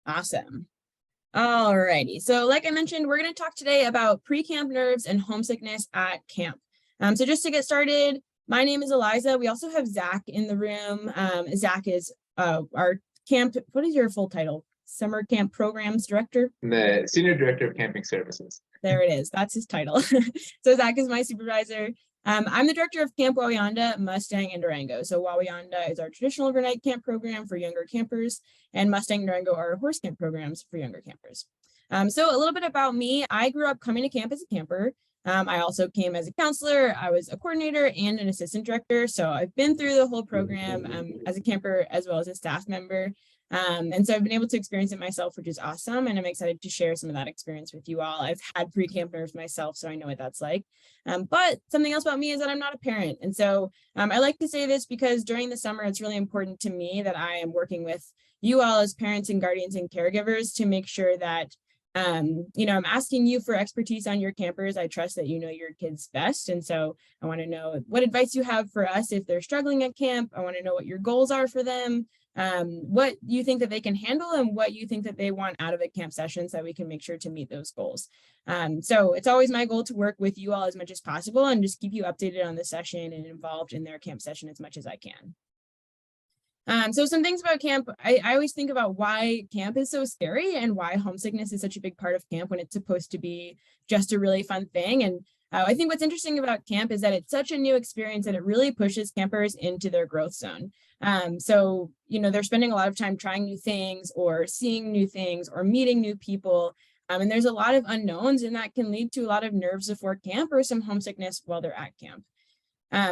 Awesome. Alrighty. So like I mentioned, we're going to talk today about pre-camp nerves and homesickness at camp. So just to get started, my name is Eliza. We also have Zach in the room. Zach is our camp, what is your full title? Summer Camp Programs Director? The Senior Director of Camping Services. There it is. That's his title. So Zach is my supervisor. I'm the director of Camp Wawayanda, Mustang, and Durango. So Wawayanda is our traditional overnight camp program for younger campers, and Mustang and Durango are horse camp programs for younger campers. So a little bit about me. I grew up coming to camp as a camper. I also came as a counselor. I was a coordinator and an assistant director. So I've been through the whole program as a camper as well as a staff member. And so I've been able to experience it myself, which is awesome. And I'm excited to share some of that experience with you all. I've had pre-camp nerves myself, so I know what that's like. But something else about me is that I'm not a parent. And so I like to say this because during the summer, it's really important to me that I am working with you all as parents and guardians and caregivers to make sure that I'm asking you for expertise on your campers. I trust that you know your kids best. And so I want to know what advice you have for us if they're struggling at camp. I want to know what your goals are for them, what you think that they can handle and what you think that they want out of a camp session so that we can make sure to meet those goals. So it's always my goal to work with you all as much as possible and just keep you updated on the session and involved in their camp session as much as I can. So some things about camp, I always think about why camp is so scary and why homesickness is such a big part of camp when it's supposed to be just a really fun thing. And I think what's interesting about camp is that it's such a new experience that it really pushes campers into their growth zone. So, they're spending a lot of time trying new things or seeing new things or meeting new people. And there's a lot of unknowns, and that can lead to a lot of nerves before camp or some homesickness while they're at camp.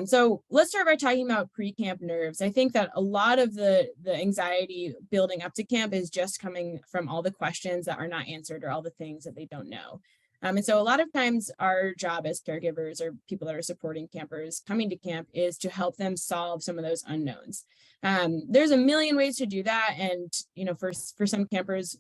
So let's start by talking about pre-camp nerves. I think that a lot of the anxiety building up to camp is just coming from all the questions that are not answered or all the things that they don't know. And so a lot of times our job as caregivers or people that are supporting campers coming to camp is to help them solve some of those unknowns. There's a million ways to do that. And, for some campers,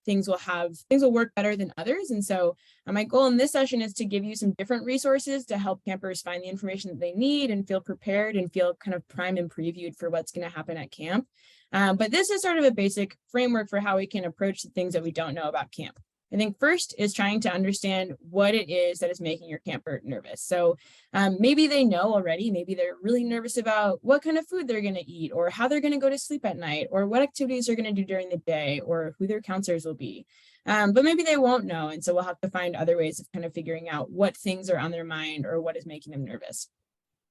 things will work better than others. And so my goal in this session is to give you some different resources to help campers find the information that they need and feel prepared and feel kind of primed and previewed for what's going to happen at camp. But this is sort of a basic framework for how we can approach the things that we don't know about camp. I think first is trying to understand what it is that is making your camper nervous. So maybe they know already, maybe they're really nervous about what kind of food they're going to eat or how they're going to go to sleep at night or what activities they're going to do during the day or who their counselors will be. But maybe they won't know. And so we'll have to find other ways of kind of figuring out what things are on their mind or what is making them nervous.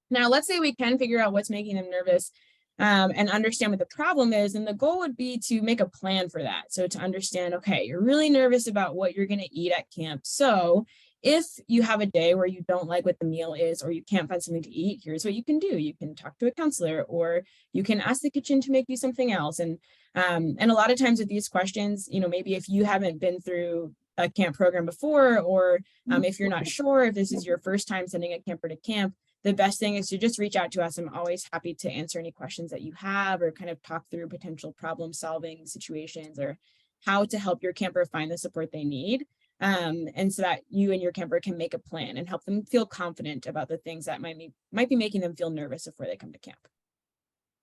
Now, let's say we can figure out what's making them nervous and understand what the problem is. And the goal would be to make a plan for that. So to understand, okay, you're really nervous about what you're going to eat at camp. So if you have a day where you don't like what the meal is or you can't find something to eat, here's what you can do. You can talk to a counselor or you can ask the kitchen to make you something else. And a lot of times with these questions, maybe if you haven't been through a camp program before, or if you're not sure if this is your first time sending a camper to camp, the best thing is to just reach out to us. I'm always happy to answer any questions that you have or kind of talk through potential problem solving situations or how to help your camper find the support they need. And so that you and your camper can make a plan and help them feel confident about the things that might be making them feel nervous before they come to camp.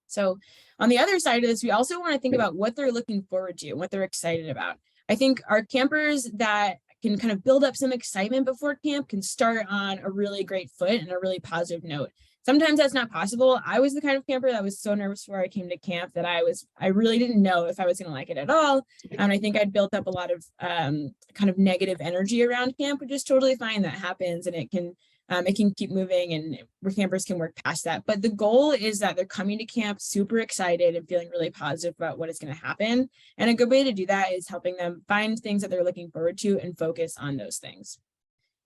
So on the other side of this, we also want to think about what they're looking forward to and what they're excited about. I think our campers that can kind of build up some excitement before camp can start on a really great foot and a really positive note. Sometimes that's not possible. I was the kind of camper that was so nervous before I came to camp that I really didn't know if I was going to like it at all. And I think I'd built up a lot of kind of negative energy around camp, which is totally fine. That happens, and it can keep moving, and where campers can work past that. But the goal is that they're coming to camp super excited and feeling really positive about what is going to happen. And a good way to do that is helping them find things that they're looking forward to and focus on those things.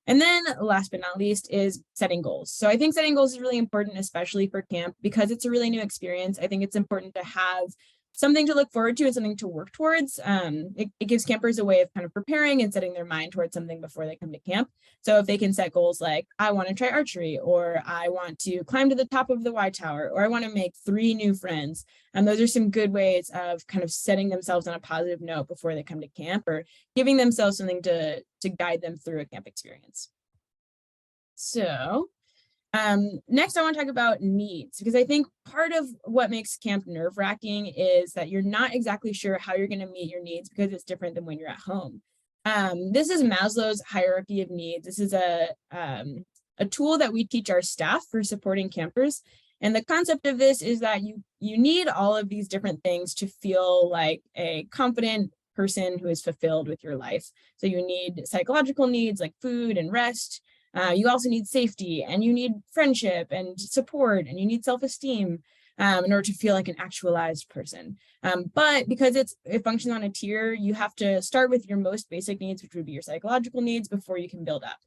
And then last but not least is setting goals. So I think setting goals is really important, especially for camp, because it's a really new experience. I think it's important to have something to look forward to and something to work towards. It gives campers a way of kind of preparing and setting their mind towards something before they come to camp. So if they can set goals like, I want to try archery, or I want to climb to the top of the Y Tower, or I want to make 3 new friends. And those are some good ways of kind of setting themselves on a positive note before they come to camp, or giving themselves something to guide them through a camp experience. So Next, I want to talk about needs, because I think part of what makes camp nerve-wracking is that you're not exactly sure how you're going to meet your needs because it's different than when you're at home. This is Maslow's hierarchy of needs. This is a tool that we teach our staff for supporting campers. And the concept of this is that you need all of these different things to feel like a confident person who is fulfilled with your life. So you need psychological needs like food and rest. You also need safety, and you need friendship and support, and you need self-esteem in order to feel like an actualized person. But because it functions on a tier, you have to start with your most basic needs, which would be your psychological needs, before you can build up.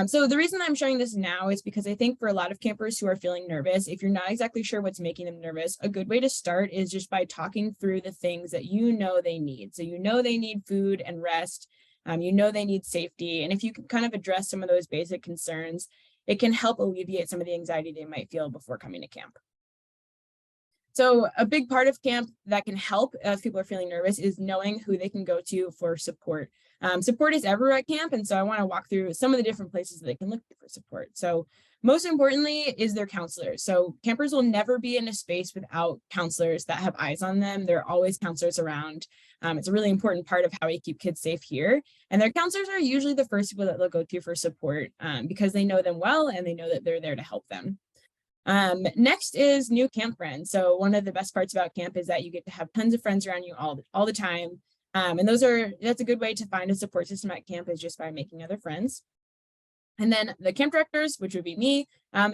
So the reason I'm showing this now is because I think for a lot of campers who are feeling nervous, if you're not exactly sure what's making them nervous, a good way to start is just by talking through the things that you know they need. So you know they need food and rest. You know they need safety. And if you can kind of address some of those basic concerns, it can help alleviate some of the anxiety they might feel before coming to camp. So a big part of camp that can help if people are feeling nervous is knowing who they can go to for support. Support is everywhere at camp, and so I want to walk through some of the different places that they can look for support. So most importantly is their counselors. So campers will never be in a space without counselors that have eyes on them. There are always counselors around. It's a really important part of how we keep kids safe here. And their counselors are usually the first people that they'll go to for support because they know them well and they know that they're there to help them. Next is new camp friends. So one of the best parts about camp is that you get to have tons of friends around you all the time. And that's a good way to find a support system at camp, is just by making other friends. And then the camp directors, which would be me,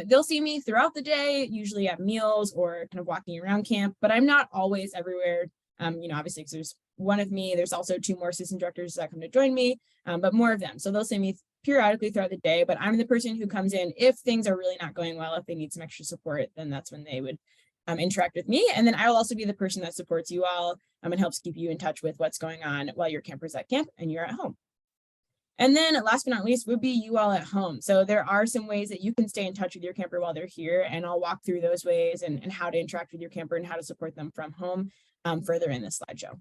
they'll see me throughout the day, usually at meals or kind of walking around camp, but I'm not always everywhere. Obviously, because there's one of me, there's also two more assistant directors that come to join me, but more of them. So they'll see me periodically throughout the day, but I'm the person who comes in if things are really not going well. If they need some extra support, then that's when they would interact with me. And then I will also be the person that supports you all and helps keep you in touch with what's going on while your campers at camp and you're at home. And then last but not least would be you all at home. So there are some ways that you can stay in touch with your camper while they're here, and I'll walk through those ways and how to interact with your camper and how to support them from home further in this slideshow.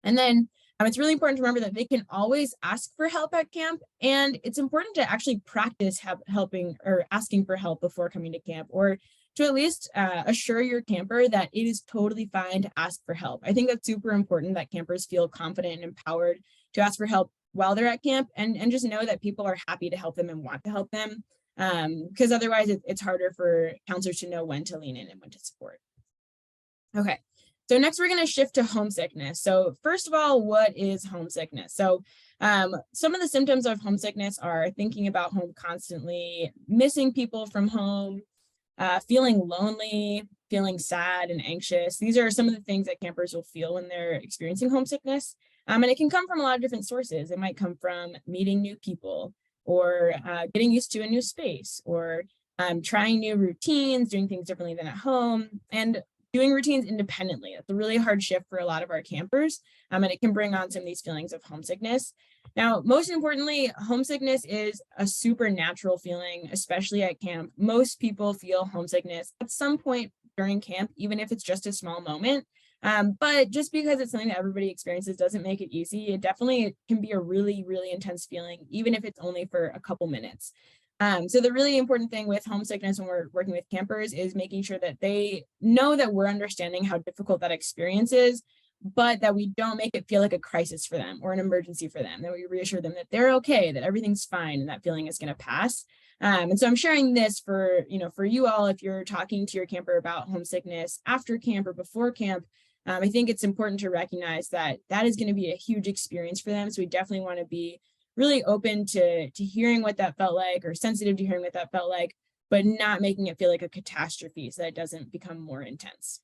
And then it's really important to remember that they can always ask for help at camp, and it's important to actually practice helping or asking for help before coming to camp, or to at least assure your camper that it is totally fine to ask for help. I think that's super important, that campers feel confident and empowered to ask for help while they're at camp, and just know that people are happy to help them and want to help them, because otherwise it's harder for counselors to know when to lean in and when to support. Okay. So next we're going to shift to homesickness. So first of all, what is homesickness? So some of the symptoms of homesickness are thinking about home constantly, missing people from home, feeling lonely, feeling sad and anxious. These are some of the things that campers will feel when they're experiencing homesickness. And it can come from a lot of different sources. It might come from meeting new people, or getting used to a new space, or trying new routines, doing things differently than at home, and doing routines independently. That's a really hard shift for a lot of our campers, and it can bring on some of these feelings of homesickness. Now, most importantly, homesickness is a supernatural feeling, especially at camp. Most people feel homesickness at some point during camp, even if it's just a small moment. But just because it's something that everybody experiences doesn't make it easy. It definitely can be a really, really intense feeling, even if it's only for a couple minutes. So the really important thing with homesickness when we're working with campers is making sure that they know that we're understanding how difficult that experience is, but that we don't make it feel like a crisis for them or an emergency for them, that we reassure them that they're okay, that everything's fine, and that feeling is going to pass. And so I'm sharing this for you all, if you're talking to your camper about homesickness after camp or before camp. I think it's important to recognize that that is going to be a huge experience for them. So we definitely want to be really open to hearing what that felt like, or sensitive to hearing what that felt like, but not making it feel like a catastrophe so that it doesn't become more intense.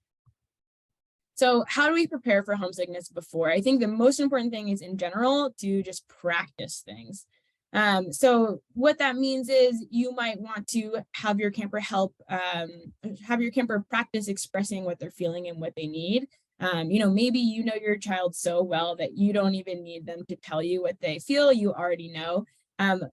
So how do we prepare for homesickness before? I think the most important thing is, in general, to just practice things. So what that means is you might want to have your camper practice expressing what they're feeling and what they need. Maybe you know your child so well that you don't even need them to tell you what they feel. You already know.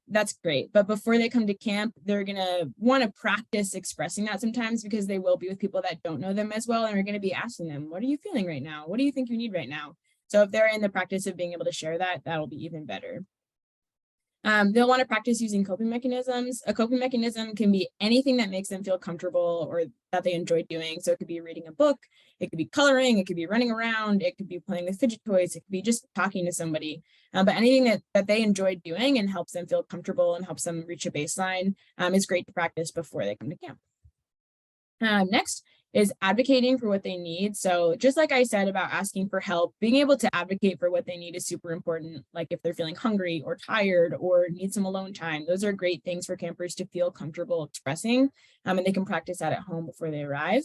That's great. But before they come to camp, they're going to want to practice expressing that sometimes, because they will be with people that don't know them as well. And are going to be asking them, what are you feeling right now? What do you think you need right now? So if they're in the practice of being able to share that, that'll be even better. They'll want to practice using coping mechanisms. A coping mechanism can be anything that makes them feel comfortable or that they enjoy doing. So it could be reading a book, it could be coloring, it could be running around, it could be playing with fidget toys, it could be just talking to somebody. But anything that they enjoy doing and helps them feel comfortable and helps them reach a baseline is great to practice before they come to camp. Next is advocating for what they need. So just like I said about asking for help, being able to advocate for what they need is super important. Like if they're feeling hungry or tired or need some alone time, those are great things for campers to feel comfortable expressing, and they can practice that at home before they arrive.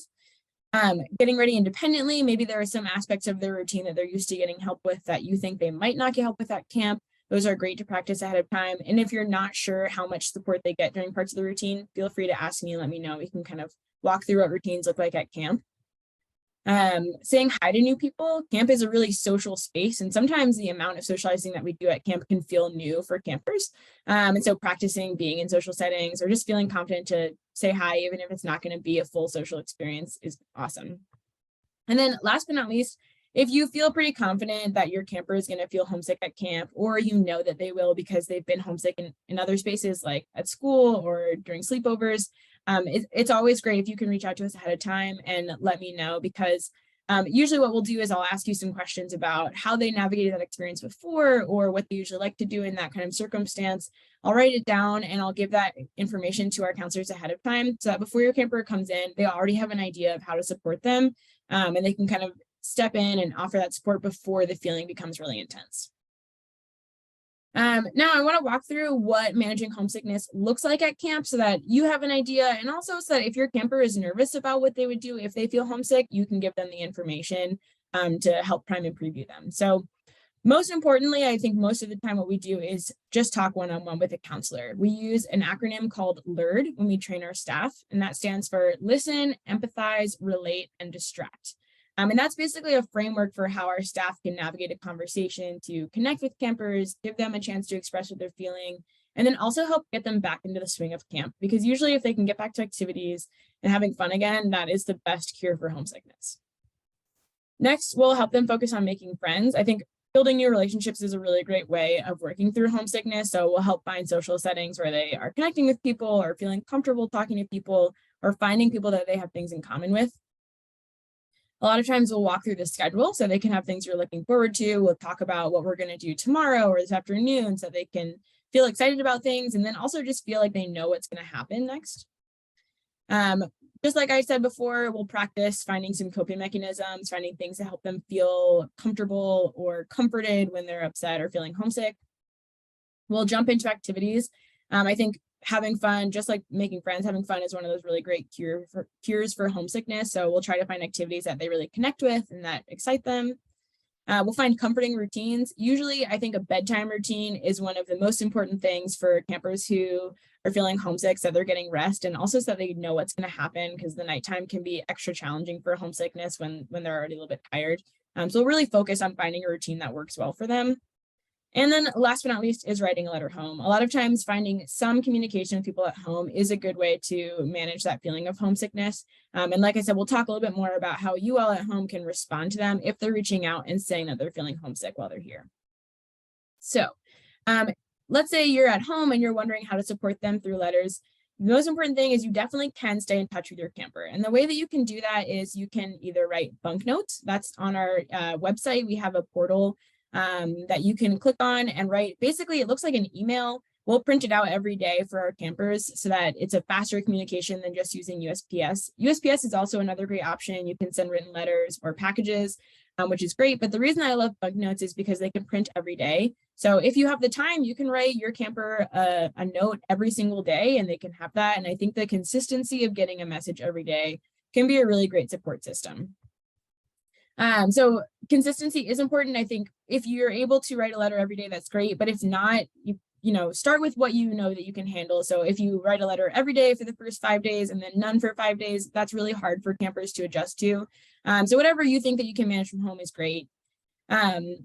Getting ready independently, maybe there are some aspects of their routine that they're used to getting help with that you think they might not get help with at camp. Those are great to practice ahead of time. And if you're not sure how much support they get during parts of the routine, feel free to ask me and let me know. We can kind of walk through what routines look like at camp. Saying hi to new people. Camp is a really social space, and sometimes the amount of socializing that we do at camp can feel new for campers. And so practicing being in social settings or just feeling confident to say hi, even if it's not going to be a full social experience, is awesome. And then last but not least, if you feel pretty confident that your camper is going to feel homesick at camp, or you know that they will because they've been homesick in other spaces like at school or during sleepovers, it's always great if you can reach out to us ahead of time and let me know, because usually what we'll do is I'll ask you some questions about how they navigated that experience before or what they usually like to do in that kind of circumstance. I'll write it down and I'll give that information to our counselors ahead of time so that before your camper comes in, they already have an idea of how to support them, and they can kind of step in and offer that support before the feeling becomes really intense. Now I want to walk through what managing homesickness looks like at camp so that you have an idea, and also so that if your camper is nervous about what they would do if they feel homesick, you can give them the information to help prime and preview them. So most importantly, I think most of the time what we do is just talk one-on-one with a counselor. We use an acronym called LEARD when we train our staff, and that stands for listen, empathize, relate, and distract. And that's basically a framework for how our staff can navigate a conversation to connect with campers, give them a chance to express what they're feeling, and then also help get them back into the swing of camp. Because usually if they can get back to activities and having fun again, that is the best cure for homesickness. Next, we'll help them focus on making friends. I think building new relationships is a really great way of working through homesickness. So we'll help find social settings where they are connecting with people or feeling comfortable talking to people or finding people that they have things in common with. A lot of times we'll walk through the schedule so they can have things you're looking forward to. We'll talk about what we're going to do tomorrow or this afternoon so they can feel excited about things and then also just feel like they know what's going to happen next. Just like I said before, we'll practice finding some coping mechanisms, finding things to help them feel comfortable or comforted when they're upset or feeling homesick. We'll jump into activities. I think having fun, just like making friends, having fun is one of those really great cures for homesickness. So we'll try to find activities that they really connect with and that excite them. We'll find comforting routines. Usually, I think a bedtime routine is one of the most important things for campers who are feeling homesick, so they're getting rest, and also so they know what's going to happen, because the nighttime can be extra challenging for homesickness when they're already a little bit tired. So we'll really focus on finding a routine that works well for them. And then last but not least is writing a letter home. A lot of times finding some communication with people at home is a good way to manage that feeling of homesickness. And like I said, we'll talk a little bit more about how you all at home can respond to them if they're reaching out and saying that they're feeling homesick while they're here. So let's say you're at home and you're wondering how to support them through letters. The most important thing is you definitely can stay in touch with your camper. And the way that you can do that is you can either write bunk notes. That's on our website. We have a portal that you can click on and write. Basically, it looks like an email. We'll print it out every day for our campers so that it's a faster communication than just using USPS. USPS is also another great option. You can send written letters or packages, which is great. But the reason I love bug notes is because they can print every day. So if you have the time, you can write your camper a note every single day and they can have that. And I think the consistency of getting a message every day can be a really great support system. So consistency is important. I think if you're able to write a letter every day, that's great. But if not, you start with what you know that you can handle. So if you write a letter every day for the first 5 days and then none for 5 days, that's really hard for campers to adjust to. So whatever you think that you can manage from home is great.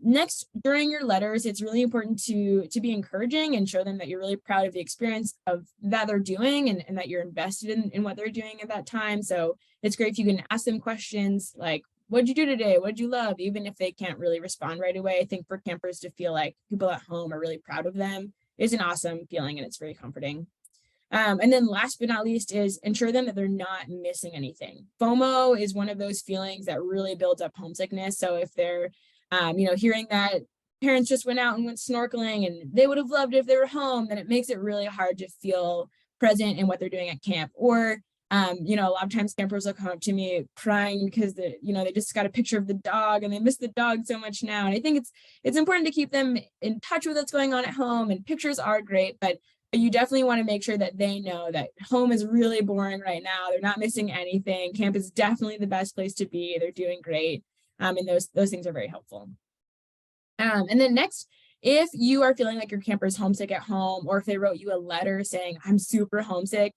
Next, during your letters, it's really important to be encouraging and show them that you're really proud of the experience of that they're doing and that you're invested in what they're doing at that time. So it's great if you can ask them questions like, what'd you do today? What'd you love? Even if they can't really respond right away. I think for campers to feel like people at home are really proud of them is an awesome feeling, and it's very comforting. And then last but not least is ensure them that they're not missing anything. FOMO is one of those feelings that really builds up homesickness. So if they're, hearing that parents just went out and went snorkeling and they would have loved it if they were home, then it makes it really hard to feel present in what they're doing at camp. Or, a lot of times campers will come up to me crying because they just got a picture of the dog and they miss the dog so much now. And I think it's important to keep them in touch with what's going on at home, and pictures are great, but you definitely want to make sure that they know that home is really boring right now. They're not missing anything. Camp is definitely the best place to be. They're doing great. And those things are very helpful. And then next, if you are feeling like your camper is homesick at home, or if they wrote you a letter saying, I'm super homesick,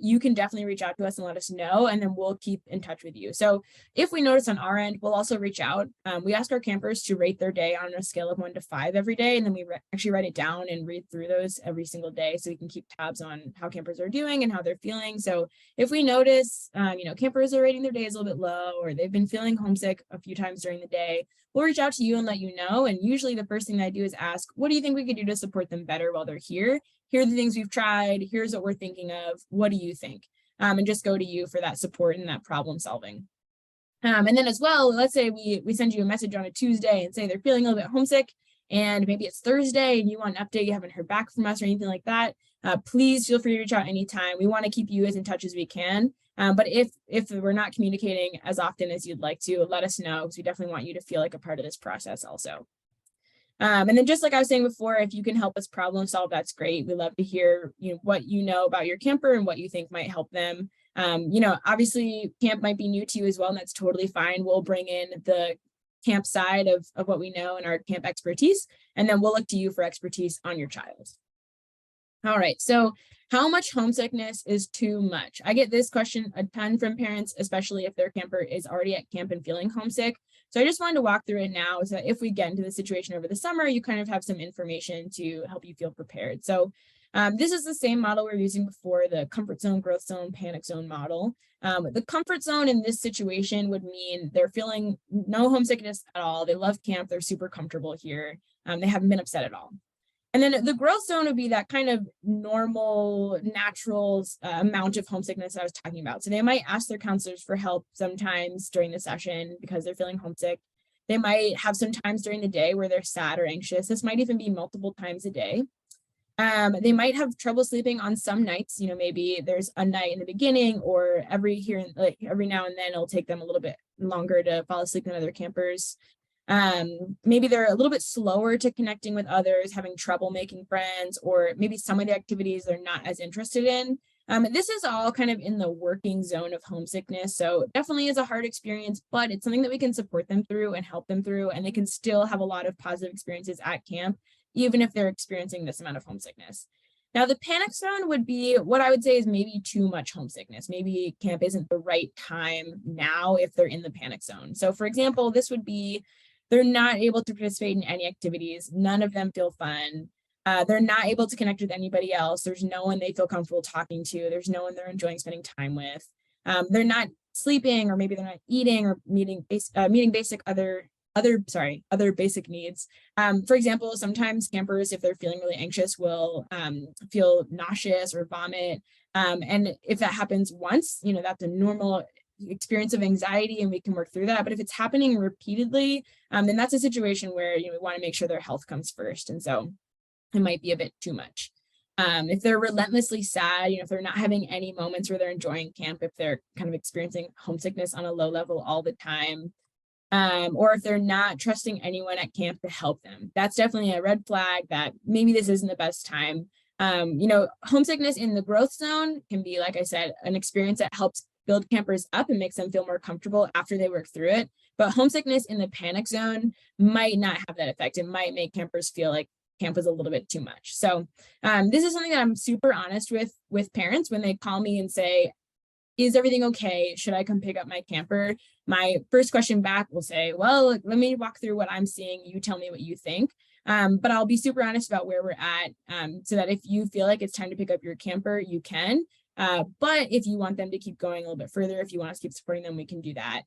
you can definitely reach out to us and let us know, and then we'll keep in touch with you. So if we notice on our end, we'll also reach out. We ask our campers to rate their day on a scale of 1 to 5 every day, and then we actually write it down and read through those every single day, so we can keep tabs on how campers are doing and how they're feeling. So if we notice, campers are rating their days a little bit low, or they've been feeling homesick a few times during the day, we'll reach out to you and let you know. And usually the first thing that I do is ask, what do you think we could do to support them better while they're here? Here are the things we've tried. Here's what we're thinking of. What do you think? And just go to you for that support and that problem solving. And then as well, let's say we send you a message on a Tuesday and say they're feeling a little bit homesick, and maybe it's Thursday and you want an update, you haven't heard back from us or anything like that. Please feel free to reach out anytime. We want to keep you as in touch as we can. But if we're not communicating as often as you'd like to, let us know, because we definitely want you to feel like a part of this process also. And then just like I was saying before, if you can help us problem solve, that's great. We love to hear what you know about your camper and what you think might help them. Obviously camp might be new to you as well, and that's totally fine. We'll bring in the camp side of what we know and our camp expertise, and then we'll look to you for expertise on your child. All right, so how much homesickness is too much? I get this question a ton from parents, especially if their camper is already at camp and feeling homesick. So I just wanted to walk through it now, so that if we get into the situation over the summer, you kind of have some information to help you feel prepared. So this is the same model we were using before, the comfort zone, growth zone, panic zone model. The comfort zone in this situation would mean they're feeling no homesickness at all. They love camp. They're super comfortable here. They haven't been upset at all. And then the growth zone would be that kind of normal, natural amount of homesickness I was talking about. So they might ask their counselors for help sometimes during the session because they're feeling homesick. They might have some times during the day where they're sad or anxious. This might even be multiple times a day. They might have trouble sleeping on some nights. Maybe there's a night in the beginning, or every now and then it'll take them a little bit longer to fall asleep than other campers. Maybe they're a little bit slower to connecting with others, having trouble making friends, or maybe some of the activities they're not as interested in. This is all kind of in the working zone of homesickness. So it definitely is a hard experience, but it's something that we can support them through and help them through, and they can still have a lot of positive experiences at camp, even if they're experiencing this amount of homesickness. Now, the panic zone would be what I would say is maybe too much homesickness. Maybe camp isn't the right time now if they're in the panic zone. So for example, this would be they're not able to participate in any activities. None of them feel fun. They're not able to connect with anybody else. There's no one they feel comfortable talking to. There's no one they're enjoying spending time with. They're not sleeping, or maybe they're not eating or meeting basic other basic needs. For example, sometimes campers, if they're feeling really anxious, will feel nauseous or vomit. And if that happens once, that's a normal experience of anxiety, and we can work through that. But if it's happening repeatedly, then that's a situation where we want to make sure their health comes first. And so it might be a bit too much. If they're relentlessly sad, if they're not having any moments where they're enjoying camp, if they're kind of experiencing homesickness on a low level all the time, or if they're not trusting anyone at camp to help them, that's definitely a red flag that maybe this isn't the best time. Homesickness in the growth zone can be, like I said, an experience that helps build campers up and makes them feel more comfortable after they work through it. But homesickness in the panic zone might not have that effect. It might make campers feel like camp was a little bit too much. So this is something that I'm super honest with parents when they call me and say, is everything okay? Should I come pick up my camper? My first question back will say, well, let me walk through what I'm seeing. You tell me what you think. But I'll be super honest about where we're at, so that if you feel like it's time to pick up your camper, you can. But if you want them to keep going a little bit further, if you want us to keep supporting them, we can do that.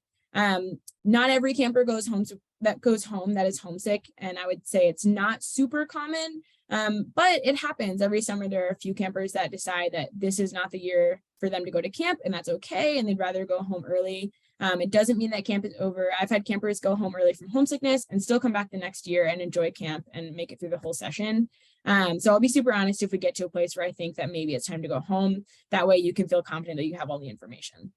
Not every camper goes home that is homesick. And I would say it's not super common, But it happens every summer. There are a few campers that decide that this is not the year for them to go to camp, and that's okay, and they'd rather go home early. It doesn't mean that camp is over. I've had campers go home early from homesickness and still come back the next year and enjoy camp and make it through the whole session. So I'll be super honest if we get to a place where I think that maybe it's time to go home. That way you can feel confident that you have all the information.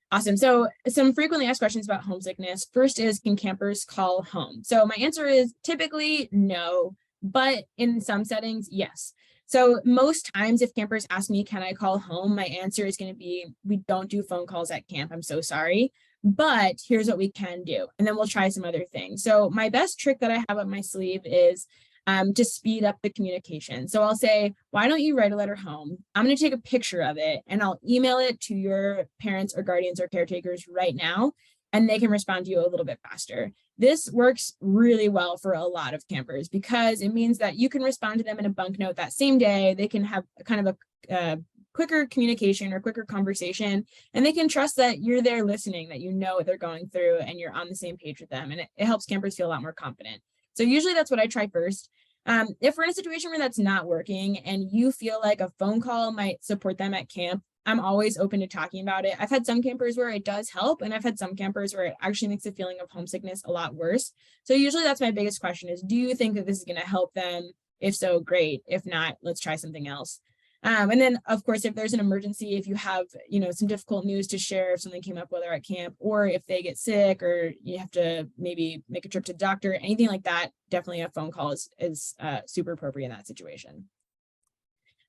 Awesome. So some frequently asked questions about homesickness. First is, can campers call home? So my answer is typically no, but in some settings, yes. So most times if campers ask me, can I call home? My answer is going to be, we don't do phone calls at camp. I'm so sorry, but here's what we can do. And then we'll try some other things. So my best trick that I have up my sleeve is to speed up the communication. So I'll say, why don't you write a letter home? I'm going to take a picture of it and I'll email it to your parents or guardians or caretakers right now, and they can respond to you a little bit faster. This works really well for a lot of campers because it means that you can respond to them in a bunk note that same day. They can have kind of a quicker communication or quicker conversation, and they can trust that you're there listening, that you know what they're going through and you're on the same page with them. And it helps campers feel a lot more confident. So usually that's what I try first. If we're in a situation where that's not working and you feel like a phone call might support them at camp, I'm always open to talking about it. I've had some campers where it does help, and I've had some campers where it actually makes the feeling of homesickness a lot worse. So usually that's my biggest question is, do you think that this is going to help them? If so, great. If not, let's try something else. And then, of course, if there's an emergency, if you have, some difficult news to share, if something came up while they're at camp, or if they get sick, or you have to maybe make a trip to the doctor, anything like that, definitely a phone call is super appropriate in that situation.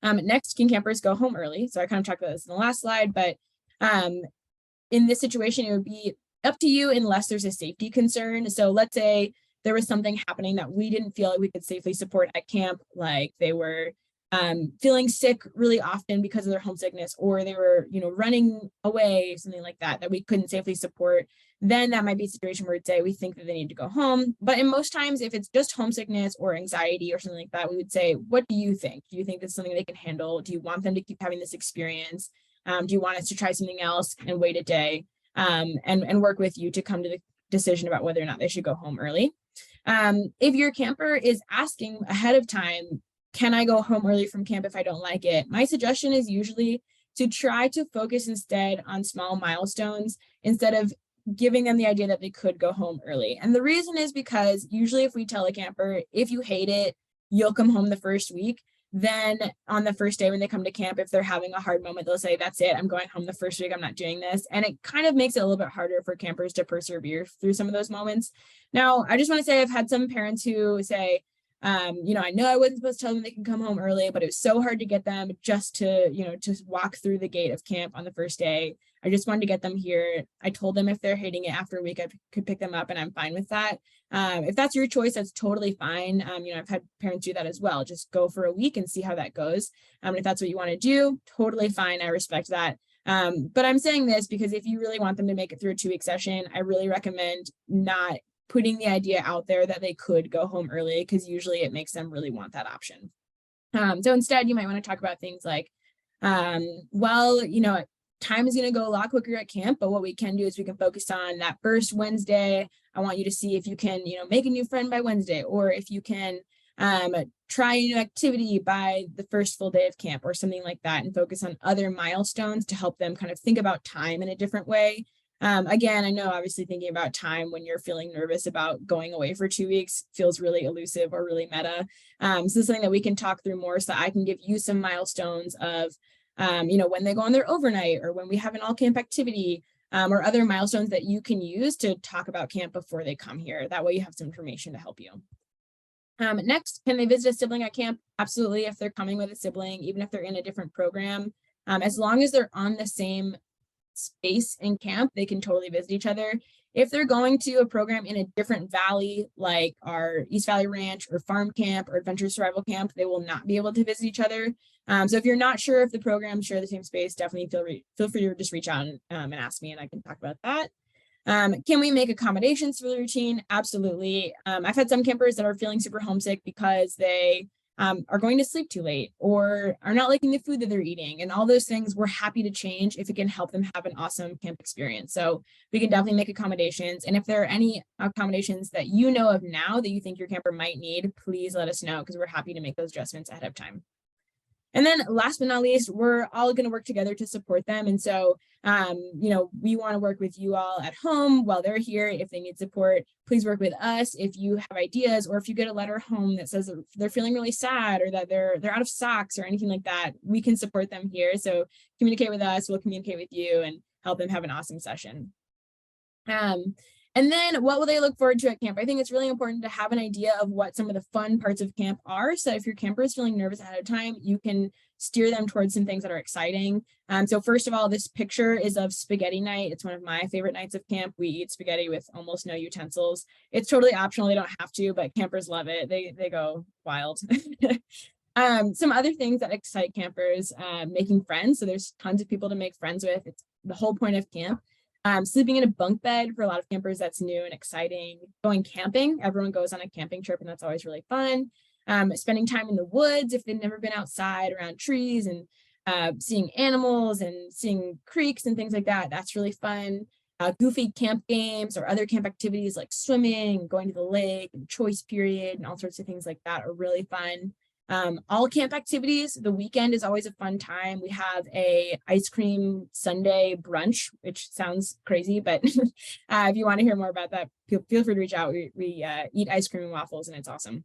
Next, can campers go home early? So I kind of talked about this in the last slide, but in this situation, it would be up to you unless there's a safety concern. So let's say there was something happening that we didn't feel like we could safely support at camp, like they were feeling sick really often because of their homesickness, or they were, running away, something like that, that we couldn't safely support. Then that might be a situation where we'd say we think that they need to go home. But in most times, if it's just homesickness or anxiety or something like that, we would say, what do you think? Do you think this is something they can handle? Do you want them to keep having this experience? Do you want us to try something else and wait a day and work with you to come to the decision about whether or not they should go home early? If your camper is asking ahead of time, can I go home early from camp if I don't like it? My suggestion is usually to try to focus instead on small milestones instead of giving them the idea that they could go home early. And the reason is because usually if we tell a camper, if you hate it, you'll come home the first week. Then on the first day when they come to camp, if they're having a hard moment, they'll say, that's it, I'm going home the first week, I'm not doing this. And it kind of makes it a little bit harder for campers to persevere through some of those moments. Now, I just want to say I've had some parents who say, I know I wasn't supposed to tell them they can come home early, but it was so hard to get them just to, to walk through the gate of camp on the first day. I just wanted to get them here. I told them if they're hating it after a week, I could pick them up, and I'm fine with that. If that's your choice, that's totally fine. I've had parents do that as well. Just go for a week and see how that goes. If that's what you want to do, totally fine. I respect that. But I'm saying this because if you really want them to make it through a 2-week session, I really recommend not putting the idea out there that they could go home early, because usually it makes them really want that option. So instead, you might want to talk about things like, time is going to go a lot quicker at camp, but what we can do is we can focus on that first Wednesday. I want you to see if you can, make a new friend by Wednesday, or if you can try a new activity by the first full day of camp or something like that, and focus on other milestones to help them kind of think about time in a different way. Again, I know obviously thinking about time when you're feeling nervous about going away for 2 weeks feels really elusive or really meta. So this is something that we can talk through more, so that I can give you some milestones of, when they go on their overnight, or when we have an all camp activity, or other milestones that you can use to talk about camp before they come here. That way you have some information to help you. Next, can they visit a sibling at camp? Absolutely. If they're coming with a sibling, even if they're in a different program, as long as they're on the same space in camp, they can totally visit each other. If they're going to a program in a different valley, like our East Valley Ranch or Farm Camp or Adventure Survival Camp, they will not be able to visit each other. So if you're not sure if the programs share the same space, definitely feel free to just reach out and ask me, and I can talk about that. Can we make accommodations for the routine? Absolutely. I've had some campers that are feeling super homesick because they are going to sleep too late or are not liking the food that they're eating. And all those things we're happy to change if it can help them have an awesome camp experience. So we can definitely make accommodations. And if there are any accommodations that you know of now that you think your camper might need, please let us know because we're happy to make those adjustments ahead of time. And then last but not least, we're all going to work together to support them. And so, we want to work with you all at home while they're here. If they need support, please work with us. If you have ideas or if you get a letter home that says they're feeling really sad or that they're out of socks or anything like that, we can support them here. So communicate with us, we'll communicate with you and help them have an awesome session. And then what will they look forward to at camp? I think it's really important to have an idea of what some of the fun parts of camp are. So if your camper is feeling nervous ahead of time, you can steer them towards some things that are exciting. So first of all, this picture is of spaghetti night. It's one of my favorite nights of camp. We eat spaghetti with almost no utensils. It's totally optional. They don't have to, but campers love it. They go wild. Some other things that excite campers, making friends. So there's tons of people to make friends with. It's the whole point of camp. Sleeping in a bunk bed for a lot of campers, that's new and exciting. Going camping, everyone goes on a camping trip and that's always really fun. Spending time in the woods if they've never been outside around trees and seeing animals and seeing creeks and things like that, that's really fun. Goofy camp games or other camp activities like swimming, going to the lake, and choice period, and all sorts of things like that are really fun. All camp activities, the weekend is always a fun time. We have a ice cream Sunday brunch, which sounds crazy, but if you want to hear more about that, feel free to reach out. We eat ice cream and waffles and it's awesome.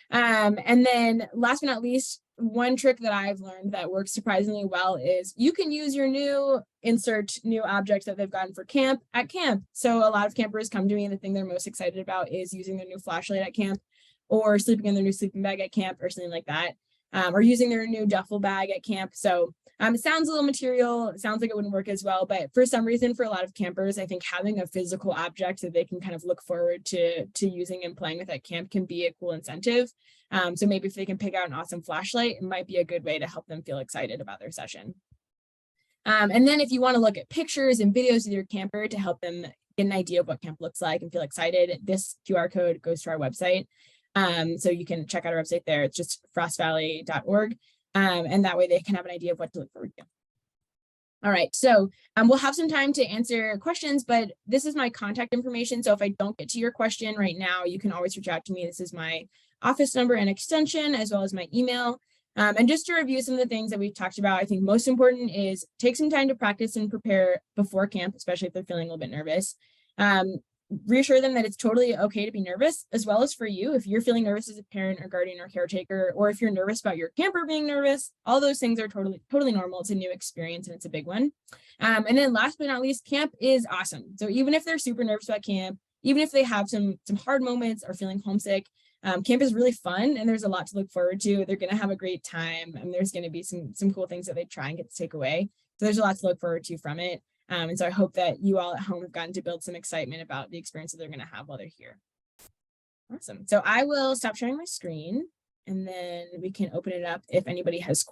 And then last but not least, one trick that I've learned that works surprisingly well is you can use your insert new objects that they've gotten for camp at camp. So a lot of campers come to me and the thing they're most excited about is using their new flashlight at camp, or sleeping in their new sleeping bag at camp or something like that, or using their new duffel bag at camp. So it sounds a little material, it sounds like it wouldn't work as well, but for some reason, for a lot of campers, I think having a physical object that they can kind of look forward to using and playing with at camp can be a cool incentive. So maybe if they can pick out an awesome flashlight, it might be a good way to help them feel excited about their session. And then if you want to look at pictures and videos with your camper to help them get an idea of what camp looks like and feel excited, this QR code goes to our website. So you can check out our website there. It's just frostvalley.org. And that way they can have an idea of what to look forward to. All right, so we'll have some time to answer questions, but this is my contact information. So if I don't get to your question right now, you can always reach out to me. This is my office number and extension, as well as my email. And just to review some of the things that we've talked about, I think most important is take some time to practice and prepare before camp, especially if they're feeling a little bit nervous. Reassure them that it's totally okay to be nervous, as well as for you. If you're feeling nervous as a parent or guardian or caretaker, or if you're nervous about your camper being nervous, all those things are totally normal. It's a new experience and it's a big one. And then last but not least, camp is awesome. So even if they're super nervous about camp, even if they have some hard moments or feeling homesick, camp is really fun and there's a lot to look forward to. They're going to have a great time and there's going to be some cool things that they try and get to take away. So there's a lot to look forward to from it. And so I hope that you all at home have gotten to build some excitement about the experience that they're going to have while they're here. Awesome. So I will stop sharing my screen and then we can open it up if anybody has questions.